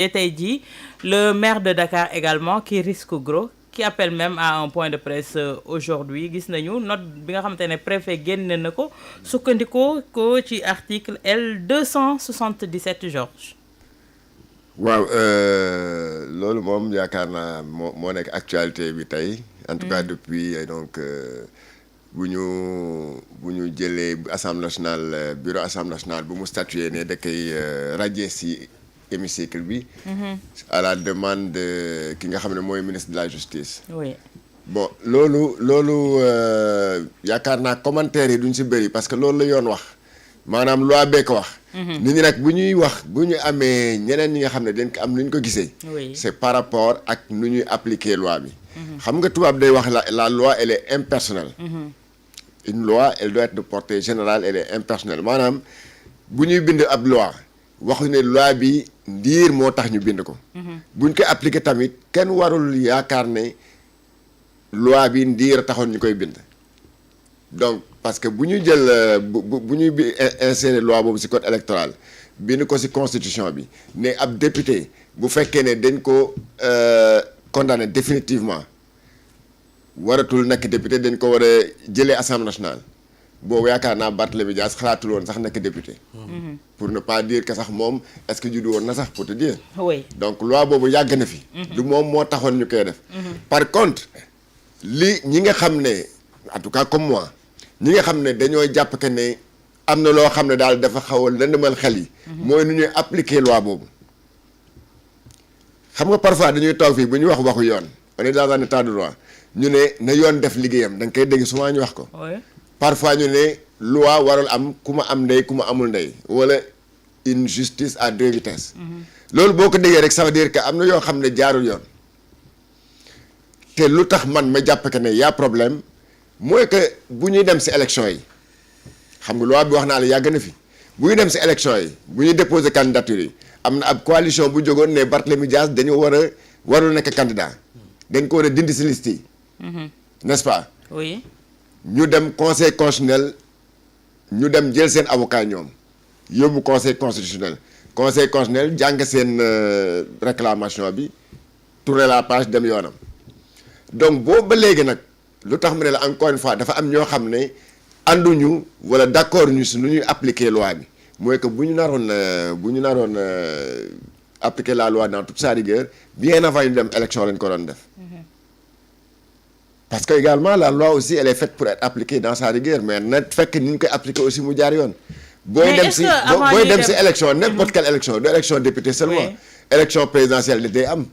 et tey jii le maire de Dakar également qui risque gros qui appelle même à un point de presse aujourd'hui gis nañu note bi nga xamante ne préfet génne na ko sukkandikoo ko ci article L 277 Georges. waaw loolu moom yaakaar naa moo nekk actualité bi tey. en tout cas depuis donc bu ñu jëlee assemblée nationale bureau assemblée nationale bu mu statué ne da koy radier si hémicycle bi. à la demande de ki nga xam ne mooy ministre de la justice. oui. bon loolu yaakaar naa commentaire yi duñ si bëri parce que loolu la yoon wax maanaam loi bee ko wax. nit ñi nag bu ñuy wax bu ñu amee ñeneen ñi nga xam ne dañ ko am nu ñu ko gisee. c'est par rapport ak nu ñuy appliquer loi bi. xam nga tubaab day wax la loi elle est impersonnelle. une loi elle doit être de portée générale elle est impersonnelle maanaam bu ñuy bind ab loi waxu ne loi bi ndiir moo tax ñu bind ko. buñ koy appliquer tamit kenn warul yaakaar ne loi bi ndiir taxoon ñu koy bind. donc parce que bu ñuy jël bu ñuy insérer loi boobu ci code électoral bind ko ci constitution bi ne ab député bu fekkee ne dañ ko condamné définitivement waratul nekk député dañ ko war a jëlee assemblée nationale boobu yaakaar naa Barthélémy Dias xalaatul woon sax nekk député. pour ne pas dire que sax moom est-ce que juddu woon na sax pour te dire. oui donc loi boobu yàgg na fi. du moom moo taxoon ñu koy def. par contre ñi nga xam ne en tout cas comme moi. ñi nga xam ne dañoo jàpp que ne am na loo xam ne daal dafa xaw a lëndëmal xel yi. mooy nu ñuy appliquer loi boobu. xam nga parfois dañuy toog fii bu ñu wax waxu yoon on est dans un état de droit ñu ne na yoon def liggéeyam da nga koy dégg souvent ñu wax ko. parfois ñu ne loi warul am ku ma am ndey ku ma amul ndey wala une justice à deux vitesses. loolu boo ko déggee rek ça veut dire que am na yoo xam ne jaarul yoon te lu tax man ma jàpp que ne y a problème. mooy que bu ñuy dem ci élection yi xam nga loi bi wax naa la yàgg na fi bu ñuy dem ci élection yi bu ñuy déposer candidature yi am na ab coalition bu jógoon ne Barthélémy Dias dañu warul nekk candidat dañ ko war a dindi ci liste yi. n'est-ce pas. oui. ñu dem conseil constitutionnel ñu dem jël seen avocat ñoom yóbbu conseil constitutionnel jàng seen réclamation bi tourner la page dem yoonam donc boobu ba léegi nag. lu tax mu ne la encore une fois dafa am ñoo xam ne ànduñu wala d'accord ñu si nu ñuy appliquer loi bi mooy que bu ñu naroon appliquer la loi dans toute sa rigueur bien avant ñu dem élection lañ ko doon def. parce que également la loi aussi elle est faite pour être appliquée dans sa rigueur mais na fekk ni ñu koy appliquer aussi mu jaar yoon. booy dem si élection n'importe quelle élection du élection député seulement. élection présidentielle day am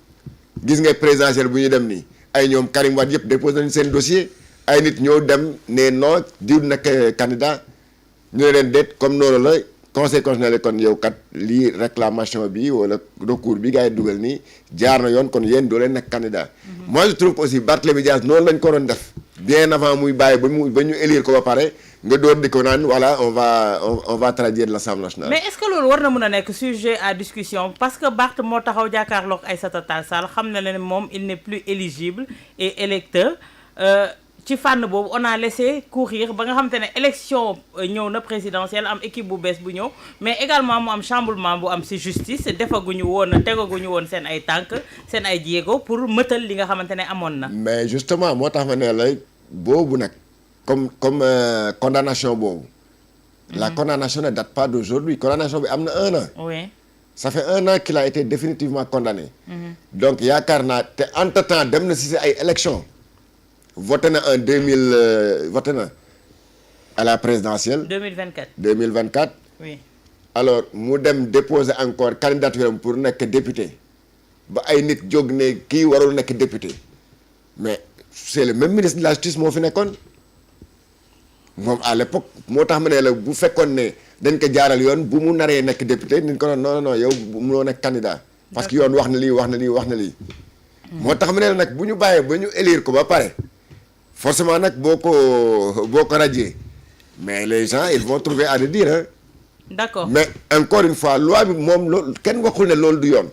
gis nga présidentielle bu ñu dem nii. ay ñoom Karim Wade yëpp déposé nañu seen dossier ay nit ñëw dem ne non diw nekk candidat ñu ne leen déet comme noonu la conseil constitutionnel kon yow kat lii réclamation bi wala recours bi gars yi dugal nii jaar na yoon kon yéen doo leen nekk candidat. moi je trouve aussi Barthélémy Dias noonu lañ ko doon def bien avant muy bàyyi ba ñu élire ko ba pare nga door di ko naan voilà on va traduire l'Assemblée nationale. mais est-ce que loolu war na mën a nekk sujet à discussion parce que Barth moo taxaw jàkkaarloog Aïssata Tall Sall xam na ne moom il n'est plus éligible et électeur ci fànn boobu on a laissé courir ba nga xamante ne élection ñëw na présidentielle am équipe bu bees bu ñëw mais également mu am chamboulement bu am ci justice tegaguñu woon seen ay tànk seen ay jéego pour mëtal li nga xamante ne amoon na. mais justement moo tax ma ne la boobu nag. comme condamnation boobu. La condamnation ne date pas d'aujourd'hui condamnation bi am na 1 an. oui. ça fait 1 an qu'il a été définitivement condamné. donc yaakaar naa te entre-temps dem na ci ay élections voté na voté na à la présidentielle. 2024. oui. alors mu dem déposer encore candidature am pour nekk député ba ay nit jóg ne kii warul nekk député mais c'est le même ministre de la justice moo fi nekkoon. moom à l'époque moo tax ma ne la bu fekkoon ne dañ ko jaaral yoon bu mu naree nekk député dañ ko non yow bu munoo nekk candidat parce que yoon wax na lii. moo tax ma ne la nag bu ñu bàyyee ba ñu élire ko ba pare forcément nag boo ko radier mais les gens ils vont trouver à le dire hein. d'accord mais encore une fois loi bi moom loolu kenn waxul ne loolu du yoon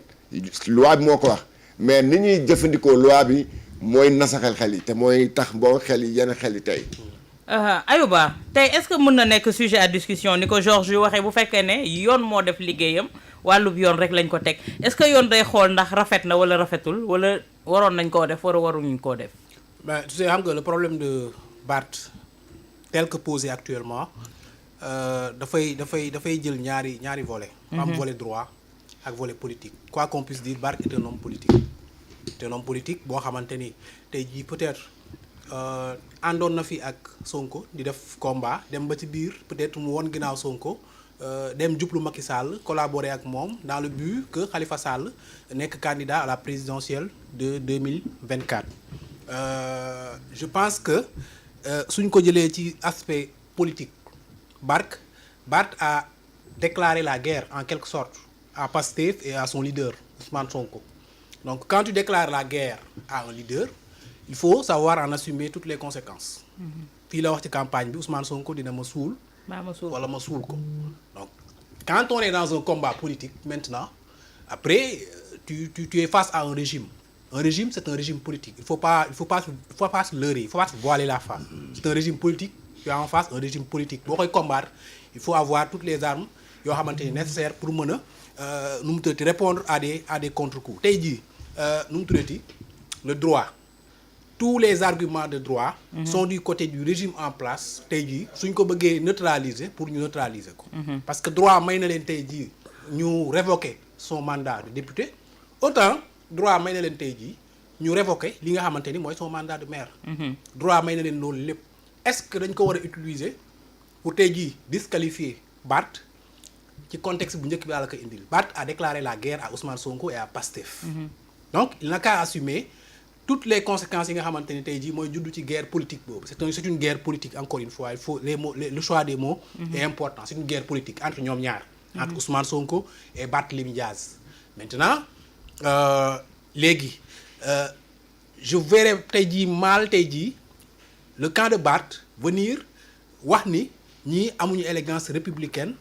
loi bi moo ko wax mais ni ñuy jëfandikoo loi bi mooy nasaxal xel yi te mooy tax boo xel yi yenn xel yi tey. Ayouba tey est-ce que mën na nekk sujet à discussion ni ko Georges yu waxee bu fekkee ne yoon moo def liggéeyam wàllub yoon rek lañ ko teg est-ce que yoon day xool ndax rafet na wala rafetul wala waroon nañ koo def wala waruñu koo def. Ben, tu sais, xam nga le problème de Barth tel que posé actuellement dafay jël ñaari volet. am volet droit ak volet politique. Quoi qu'on puisse dire, Barth est un homme politique. C'est un homme politique boo xamante ni tey jii peut-être àndoon na fi ak Sonko di def combat dem ba ci biir peut-être mu woon ginnaaw Sonko dem jublu Macky Sall collaborer ak moom dans le but que Khalifa Sall nekk candidat à la présidentielle de 2024. Je pense que suñ ko jëlee ci aspect politique Barth a déclaré la guerre en quelque sorte à Pastef et à son leader Ousmane Sonko. Donc quand tu déclares la guerre à un leader il faut savoir en assumer toutes les conséquences. fii la wax ci campagne bi Ousmane Sonko dina ma suul wala ma suul ko. Donc quand on est dans un combat politique maintenant après tu es face à un régime. Un régime, c'est un régime politique. Il faut pas se leurrer, il faut pas se voiler la face. C'est un régime politique, tu as en face un régime politique. Pour combattre, il faut avoir toutes les armes nécessaires pour répondre à des contre-coups. Tey jii le droit, tous les arguments de droit sont du côté du régime en place. Tey jii suñ ko bëggee neutraliser pour ñu neutraliser ko. Parce que droit may na leen tey jii ñu révoquer son mandat de député. Autant droit may na leen tey jii ñu révoquer li nga xamante ni mooy son mandat de maire. Droit may na leen loolu lépp. Est-ce que dañ ko war a utiliser pour tey jii disqualifier Barth ci contexte bu njëkk bi la ko indil. Barth a déclaré la guerre à Ousmane Sonko et à Pastef. Donc il n'a qu'à assumer toutes les conséquences yi nga xamante ni tey jii mooy juddu ci guerre politique boobu. C'est une guerre politique encore une fois il faut les mots le choix des mots est important. C'est une guerre politique entre ñoom ñaar. Entre Ousmane Sonko et Barthélémy Diaz. Maintenant léegi je verrais tey jii mal tey jii le camp de Barth venir wax ni ñii amuñu élégance républicaine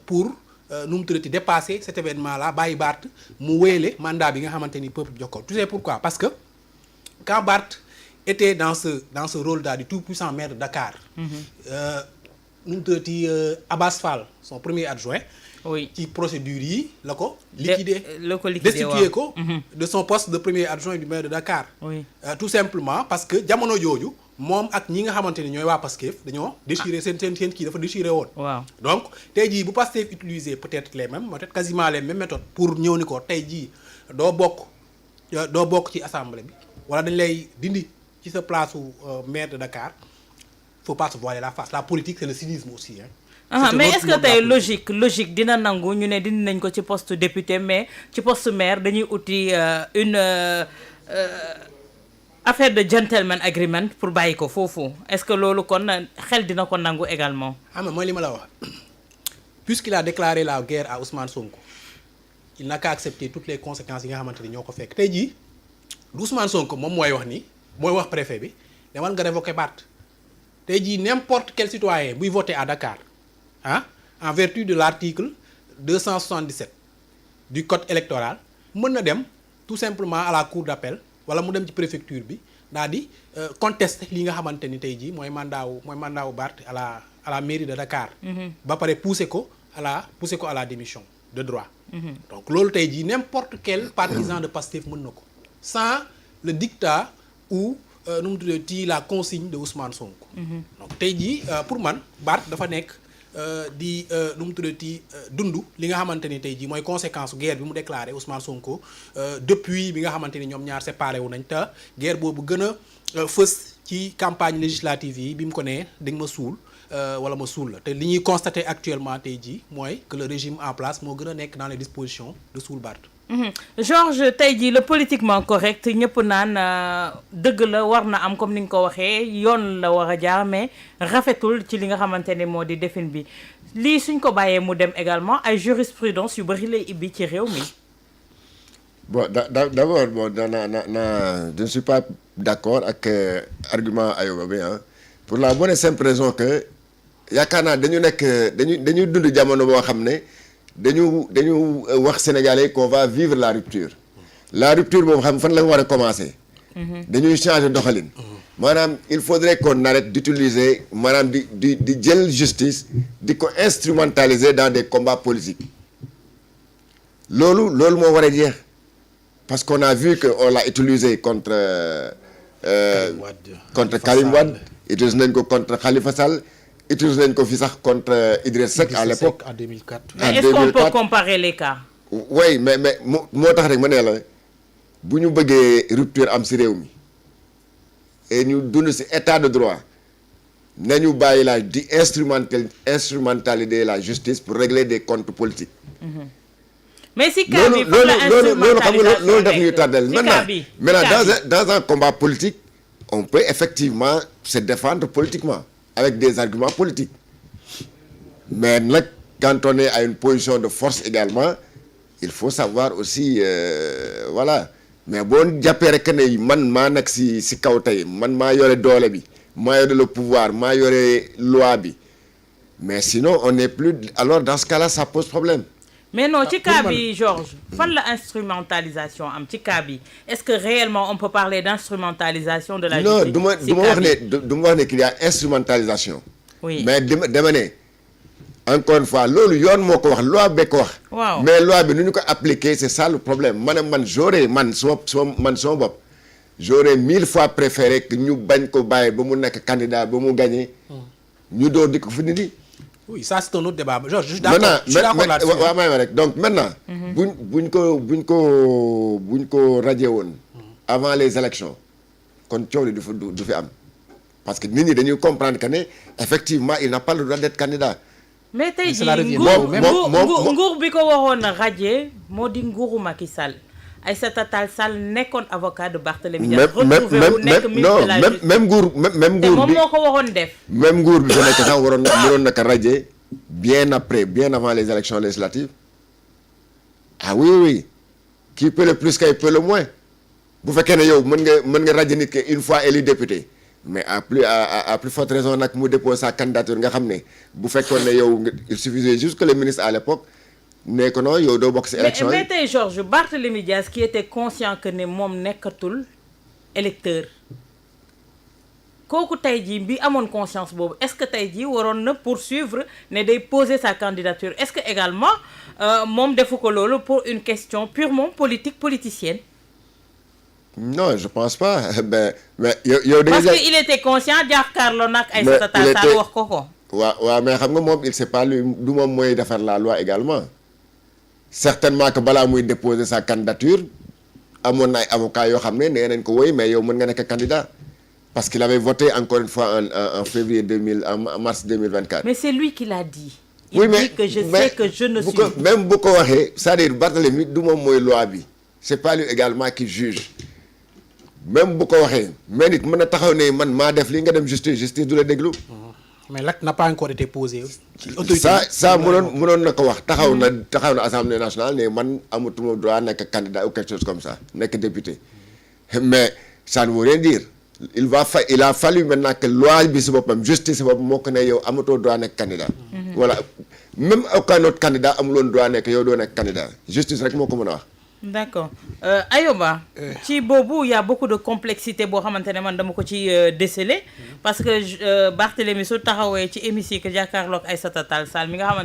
pour dépasser cet événement là bàyyi Barth mu wéyale mandat bi nga xamante ni peuple jox ko. Tu sais pourquoi? Parce que quand Barth était dans ce rôle là du tout puissant maire de Dakar. Abass Fall son premier adjoint. Oui. Ci procédure yi la ko liquider destituer ko de son poste de premier adjoint du maire de Dakar. Oui. Tout simplement parce que jamono jooju moom ak ñi nga xamante ni ñooy waa Pastef dañoo déchiré seen kii dafa déchiré woon. Waaw. Donc tey jii bu Pastef utiliser peut-être quasiment les mêmes méthodes pour ñëw ni ko tey jii doo bokk ci assemblée bi wala dañ lay dindi ci sa place maire de Dakar faut pas se voiler la face. La politique c'est le cynisme aussi hein. Mais est-ce que tey logique dina nangu ñu ne dindi nañ ko ci poste député mais ci poste maire dañuy uti une affaire de gentleman agreement pour bàyyi ko foofu est-ce que loolu kon xel dina ko nangu également. Mooy li ma la wax puisqu'il a déclaré la guerre à Ousmane Sonko il n'a qu'à accepter toutes les conséquences yi nga xamante ni ñoo ko fekk. Tey jii Ousmane Sonko moom mooy wax préfet bi demal nga révoquer Barth. Tey jii n'importe quel citoyen buy voter à Dakar. En vertu de l'article 277 du code électoral mën na dem tout simplement à la cour d'appel wala mu dem ci préfecture bi daal di contester li nga xamante ni tey jii mooy mandat wu Barth à la mairie de Dakar. ba pare pousser ko à la démission de droit. Donc loolu tey jii n'importe quel partisan de Pastef mën na ko sans le dictat ou la consigne de Ousmane Sonko. Donc tey jii pour man Barth dafa nekk. Dund li nga xamante ni tey jii mooy conséquence guerre bi mu déclaré Ousmane Sonko depuis bi nga xamante ni ñoom ñaar séparé wu nañ te guerre boobu gën a fës ci campagne législative yi bi mu ko nee di nga ma suul wala ma suul la te li ñuy constater actuellement tey jii mooy que le régime en place moo gën a nekk dans les dispositions de suul Barth. Georges tey jii le politiquement correct ñëpp naan dëgg la war na am comme ni nga ko waxee yoon la war a jaar mais rafetul ci li nga xamante ne moo di defin bi lii suñ ko bàyyee mu dem également ay jurisprudence yu bari lay ibbi ci réew mi. Bon d'abord je ne suis pas d'accord ak argument Ayoba bi pour la bonne et simple raison que yaakaar naa dañuy dund jamono boo xam ne. dañu wax Sénégalais qu'on va vivre la rupture boobu xam fan la war a commencer. dañuy changer doxalin. maanaam il faudrait qu'on arrête d'utiliser maanaam di jël justice di ko instrumentaliser dans des combats politiques loolu moo war a jeex parce qu'on a vu que on l'a utilisé contre Karim Wade utilisé nañ ko contre Khalifa Sall utilisé nañ ko fi sax contre Idriss Seck à l'époque en 2004. Mais est-ce qu'on peut comparer les cas? oui mais moo tax rek ma ne la bu ñu bëggee rupture am ci réew mi et ñu dund ci état de droit nañu bàyyi la di instrumentaliser la justice pour régler des comptes politiques. mais si cas bi loolu xam nga loolu daf ñuy tardel maintenant dans un combat politique on peut effectivement se défendre politiquement avec des arguments politiques mais nag quand on est à une position de force également il faut savoir aussi voilà mais boo jàppee rek ne man maa nekk si kaw tey man maa yore doole bi maa yore le pouvoir maa yore loi bi mais sinon on n'est plus alors dans ce cas-là ça pose problème. mais non ci cas bi Georges fan la instrumentalisation am ci cas bi est-ce que réellement on peut parler d'instrumentalisation de la justice? non du ma wax ne qu'il y a instrumentalisation. oui mais dama ne encore une fois loolu yoon moo ko wax loi bee ko wax. waaw mais loi bi nu ñu ko appliquer c'est ça le problème man j'aurais sama bopp j'aurais 1000 fois préféré que ñu bañ ko bàyyi ba mu nekk candidat ba mu gagné. ñu door di ko fi nit. oui ça c'est un autre débat Georges je suis d'accord là-dessus. waaw may rek donc maintenant. buñ ko radié woon. avant les élections kon coow li du fi am parce que nit ñi dañuy comprendre que ne effectivement il n'a pas le droit d'être candidat. mais tey jii nguur bi ko waroon a radié moo di nguuru Macky Sall Aïssata Tall Sall nekkoon avocat de Barthélémy Dias retrouvé wu nekk ministre de la justice même nguur bi moom moo ko waroon def. même nguur bi fa nekk sax waroon na ko radié bien avant les élections législatives ah oui qui peut le plus qui peut le moins bu fekkee ne yow mën nga radié nit ki une fois élu député mais à plus forte raison nag mu dépose sa candidature nga xam ne bu fekkoon ne yow il suffisait juste que le ministre à l'époque ne ko non yow doo bokk ci élection yi. mais tey Georges Barthélémy Dias qui était conscient que ne moom nekkatul électeur kooku tey jii bi amoon conscience boobu est-ce que tey jii waroon na poursuivre ne day poser sa candidature est-ce que également moom defu ko loolu pour une question purement politicienne. non je pense pas mais yow parce que il était conscient jàkkaarloo nag Aïssata Tall Sall wax ko. waaw mais xam nga moom il sait pas lui du moom mooy defar la loi également certainement que balaa muy déposer sa candidature amoon na ay avocats yoo xam ne nee nañ ko woy mais yow mën nga nekk candidat parce qu'il avait voté encore une fois en février en mars 2024. mais c'est lui qui l'a dit. il dit que je sais que je ne suis. même bu ko waxee c'est-à-dire Barthélémy du moom mooy loi bi c'est pas lui également qui juge. même bu ko waxee mais nit mën a taxaw ne man maa def li nga dem justice du la déglu. mais l'acte n'a pas encore été posé. ça mënoon na ko wax taxaw na Assemblée nationale ne man amatuma droit nekk candidat ou quelque chose comme ça nekk député mais ça ne veut rien dire il a fallu maintenant que loi bi si boppam justice si boppam moo ko ne yow amatoo droit nekk candidat. voilà même aucun autre candidat amuloon droit nekk yow doo nekk candidat justice rek moo ko mën a wax. d'accord Ayoba ci boobu y a beaucoup de complexité boo xamante ne man dama ko ci déceler parce que Barthélémy su taxawee ci hémicycle jàkkaarloog Aïssata Tall Sall mi nga xamante